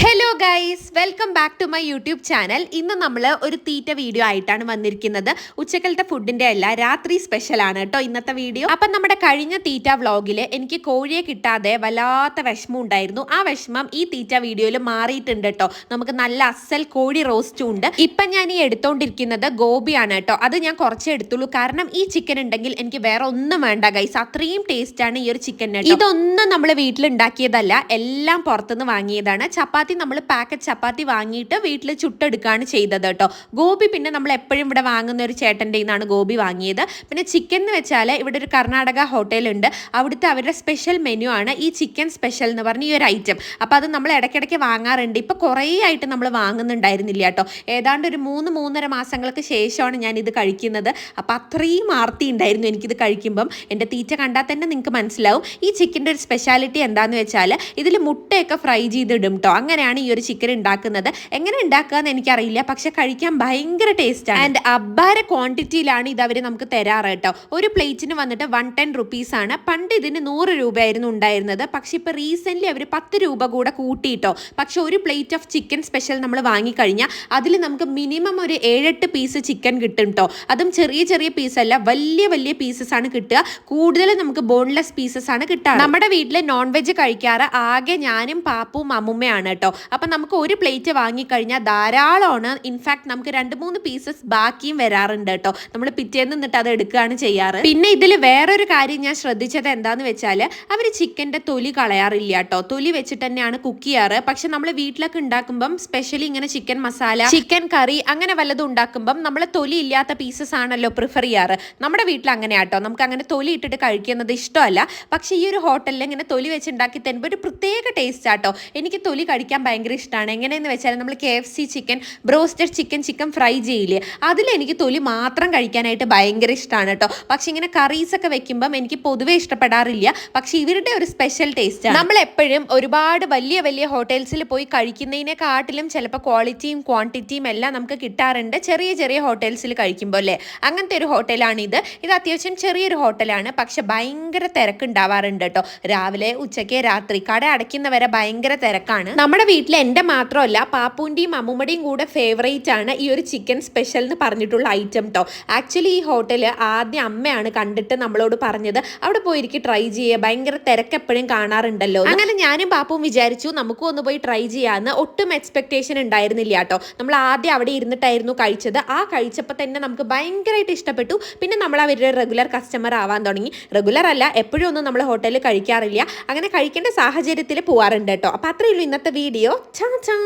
Hello guys, welcome back to my YouTube channel. ഇന്ന് നമ്മൾ ഒരു തീറ്റ വീഡിയോ ആയിട്ടാണ് വന്നിരിക്കുന്നത്. ഉച്ചക്കലത്തെ ഫുഡിന്റെ അല്ല, രാത്രി സ്പെഷ്യൽ ആണ് കേട്ടോ ഇന്നത്തെ വീഡിയോ. അപ്പം നമ്മുടെ കഴിഞ്ഞ തീറ്റ വ്ളോഗിൽ എനിക്ക് കോഴിയെ കിട്ടാതെ വല്ലാത്ത വിഷമം ഉണ്ടായിരുന്നു. ആ വിഷമം ഈ തീറ്റ വീഡിയോയിൽ മാറിയിട്ടുണ്ട് കേട്ടോ. നമുക്ക് നല്ല അസൽ കോഴി റോസ്റ്റും ഉണ്ട്. ഇപ്പം ഞാൻ ഈ എടുത്തോണ്ടിരിക്കുന്നത് ഗോപിയാണ് കേട്ടോ. അത് ഞാൻ കുറച്ചേ എടുത്തുള്ളൂ, കാരണം ഈ ചിക്കൻ ഉണ്ടെങ്കിൽ എനിക്ക് വേറെ ഒന്നും വേണ്ട ഗൈസ്. അത്രയും ടേസ്റ്റ് ആണ് ഈ ഒരു ചിക്കൻ. ഇതൊന്നും നമ്മൾ വീട്ടിൽ ഉണ്ടാക്കിയതല്ല, എല്ലാം പുറത്തുനിന്ന് വാങ്ങിയതാണ്. ചപ്പാത്തി നമ്മൾ പാക്കറ്റ് ചപ്പാത്തി വാങ്ങിയിട്ട് വീട്ടിൽ ചുട്ടെടുക്കുകയാണ് ചെയ്തത് കേട്ടോ. ഗോപി പിന്നെ നമ്മൾ എപ്പോഴും ഇവിടെ വാങ്ങുന്ന ഒരു ചേട്ടൻ്റെ നിന്നാണ് ഗോപി വാങ്ങിയത്. പിന്നെ ചിക്കൻ എന്ന് വെച്ചാൽ ഇവിടെ ഒരു കർണാടക ഹോട്ടലുണ്ട്, അവിടുത്തെ അവരുടെ സ്പെഷ്യൽ മെനു ആണ് ഈ ചിക്കൻ സ്പെഷ്യൽ എന്ന് പറഞ്ഞ ഈ ഒരു ഐറ്റം. അപ്പോൾ അത് നമ്മൾ ഇടയ്ക്കിടയ്ക്ക് വാങ്ങാറുണ്ട്. ഇപ്പോൾ കുറേ ആയിട്ട് നമ്മൾ വാങ്ങുന്നുണ്ടായിരുന്നില്ല കേട്ടോ. ഏതാണ്ട് ഒരു 3-3.5 മാസങ്ങൾക്ക് ശേഷമാണ് ഞാൻ ഇത് കഴിക്കുന്നത്. അപ്പോൾ അത്രയും ആർത്തി ഉണ്ടായിരുന്നു എനിക്കിത് കഴിക്കുമ്പം. എൻ്റെ തീറ്റ കണ്ടാൽ തന്നെ നിങ്ങൾക്ക് മനസ്സിലാവും. ഈ ചിക്കൻ്റെ ഒരു സ്പെഷ്യാലിറ്റി എന്താണെന്ന് വെച്ചാൽ ഇതിൽ മുട്ടയൊക്കെ ഫ്രൈ ചെയ്തിടും കേട്ടോ. അങ്ങനെയാണ് ഈ ഒരു ചിക്കൻ ഉണ്ടാക്കുന്നത്. എങ്ങനെ ഉണ്ടാക്കുക എന്ന് എനിക്കറിയില്ല, പക്ഷെ കഴിക്കാൻ ഭയങ്കര ടേസ്റ്റാണ്. ആൻഡ് അബ്ബാര ക്വാണ്ടിറ്റിയിലാണ് ഇത് അവർ നമുക്ക് തരാറ് കേട്ടോ. ഒരു പ്ലേറ്റിന് വന്നിട്ട് 110 റുപ്പീസാണ്. പണ്ട് ഇതിന് 100 രൂപയായിരുന്നു ഉണ്ടായിരുന്നത്, പക്ഷെ ഇപ്പോൾ റീസെൻ്റ്ലി അവർ 10 രൂപ കൂടെ കൂട്ടിയിട്ടോ. പക്ഷെ ഒരു പ്ലേറ്റ് ഓഫ് ചിക്കൻ സ്പെഷ്യൽ നമ്മൾ വാങ്ങിക്കഴിഞ്ഞാൽ അതിൽ നമുക്ക് മിനിമം ഒരു 7-8 പീസ് ചിക്കൻ കിട്ടും കേട്ടോ. അതും ചെറിയ ചെറിയ പീസല്ല, വലിയ വലിയ പീസസ് ആണ് കിട്ടുക. കൂടുതൽ നമുക്ക് ബോൺലെസ് പീസസ് ആണ് കിട്ടുക. നമ്മുടെ വീട്ടിൽ നോൺ വെജ് കഴിക്കാറ് ആകെ ഞാനും പാപ്പും അമ്മുമ്മയാണ് കേട്ടോ. അപ്പം നമുക്ക് ഒരു പ്ലേറ്റ് വാങ്ങിക്കഴിഞ്ഞാൽ ധാരാളമാണ്. ഇൻഫാക്ട് നമുക്ക് 2-3 പീസസ് ബാക്കിയും വരാറുണ്ട് കേട്ടോ. നമ്മൾ പിറ്റേന്ന് നിന്നിട്ട് അത് എടുക്കുകയാണ് ചെയ്യാറ്. പിന്നെ ഇതിൽ വേറൊരു കാര്യം ഞാൻ ശ്രദ്ധിച്ചത് എന്താന്ന് വെച്ചാൽ അവർ ചിക്കൻ്റെ തൊലി കളയാറില്ല കേട്ടോ. തൊലി വെച്ചിട്ട് തന്നെയാണ് കുക്ക് ചെയ്യാറ്. പക്ഷെ നമ്മൾ വീട്ടിലൊക്കെ ഉണ്ടാക്കുമ്പം സ്പെഷ്യലി ഇങ്ങനെ ചിക്കൻ മസാല, ചിക്കൻ കറി അങ്ങനെ വല്ലതും ഉണ്ടാക്കുമ്പം നമ്മൾ തൊലി ഇല്ലാത്ത പീസസ് ആണല്ലോ പ്രിഫർ ചെയ്യാറ്. നമ്മുടെ വീട്ടിൽ അങ്ങനെയാട്ടോ, നമുക്ക് അങ്ങനെ തൊലി ഇട്ടിട്ട് കഴിക്കുന്നത് ഇഷ്ടമല്ല. പക്ഷെ ഈ ഒരു ഹോട്ടലിൽ ഇങ്ങനെ തൊലി വെച്ച് ഉണ്ടാക്കി തരുമ്പോൾ ഒരു പ്രത്യേക ടേസ്റ്റ് ആട്ടോ. എനിക്ക് തൊലി കഴിക്കാൻ ഭയങ്കര ഇഷ്ടമാണ്. എങ്ങനെയെന്ന് വെച്ചാൽ നമ്മൾ KFC chicken, broasted chicken fry ചെയ്യില്ലേ, അതിലെനിക്ക് തൊലി മാത്രം കഴിക്കാനായിട്ട് ഭയങ്കര ഇഷ്ടമാണ് കേട്ടോ. പക്ഷെ ഇങ്ങനെ കറീസൊക്കെ വെക്കുമ്പം എനിക്ക് പൊതുവെ ഇഷ്ടപ്പെടാറില്ല. പക്ഷെ ഇവരുടെ ഒരു സ്പെഷ്യൽ ടേസ്റ്റാണ്. നമ്മൾ എപ്പോഴും ഒരുപാട് വലിയ വലിയ ഹോട്ടൽസിൽ പോയി കഴിക്കുന്നതിനെക്കാട്ടിലും ചിലപ്പോൾ ക്വാളിറ്റിയും ക്വാണ്ടിറ്റിയും എല്ലാം നമുക്ക് കിട്ടാറുണ്ട് ചെറിയ ചെറിയ ഹോട്ടൽസിൽ കഴിക്കുമ്പോൾ അല്ലേ. അങ്ങനത്തെ ഒരു ഹോട്ടലാണിത്. ഇത് അത്യാവശ്യം ചെറിയൊരു ഹോട്ടലാണ്, പക്ഷെ ഭയങ്കര തിരക്കുണ്ടാവാറുണ്ട് കേട്ടോ. രാവിലെ, ഉച്ചയ്ക്ക്, രാത്രി കട അടയ്ക്കുന്നവരെ ഭയങ്കര തിരക്കാണ്. നമ്മുടെ വീട്ടിൽ എൻ്റെ മാത്രമല്ല, പാപ്പൂൻ്റെയും അമ്മുമ്മയുടെയും കൂടെ ഫേവറേറ്റ് ആണ് ഈ ഒരു ചിക്കൻ സ്പെഷ്യൽ എന്ന് പറഞ്ഞിട്ടുള്ള ഐറ്റം കേട്ടോ. ആക്ച്വലി ഈ ഹോട്ടൽ ആദ്യം അമ്മയാണ് കണ്ടിട്ട് നമ്മളോട് പറഞ്ഞത് അവിടെ പോയിരിക്കും ട്രൈ ചെയ്യുക, ഭയങ്കര തിരക്ക് എപ്പോഴും കാണാറുണ്ടല്ലോ. അങ്ങനെ ഞാനും പാപ്പും വിചാരിച്ചു നമുക്കും ഒന്ന് പോയി ട്രൈ ചെയ്യാമെന്ന്. ഒട്ടും എക്സ്പെക്ടേഷൻ ഉണ്ടായിരുന്നില്ല കേട്ടോ. നമ്മൾ ആദ്യം അവിടെ ഇരുന്നിട്ടായിരുന്നു കഴിച്ചത്. ആ കഴിച്ചപ്പോൾ തന്നെ നമുക്ക് ഭയങ്കരമായിട്ട് ഇഷ്ടപ്പെട്ടു. പിന്നെ നമ്മൾ അവരുടെ റെഗുലർ കസ്റ്റമർ ആവാൻ തുടങ്ങി. റെഗുലർ അല്ല, എപ്പോഴും ഒന്നും നമ്മൾ ഹോട്ടലിൽ കഴിക്കാറില്ല. അങ്ങനെ കഴിക്കേണ്ട സാഹചര്യത്തിൽ പോകാറുണ്ട് കേട്ടോ. അപ്പോൾ അത്രയേ ഉള്ളൂ ഇന്നത്തെ വീഡിയോ. ചാ ചാ.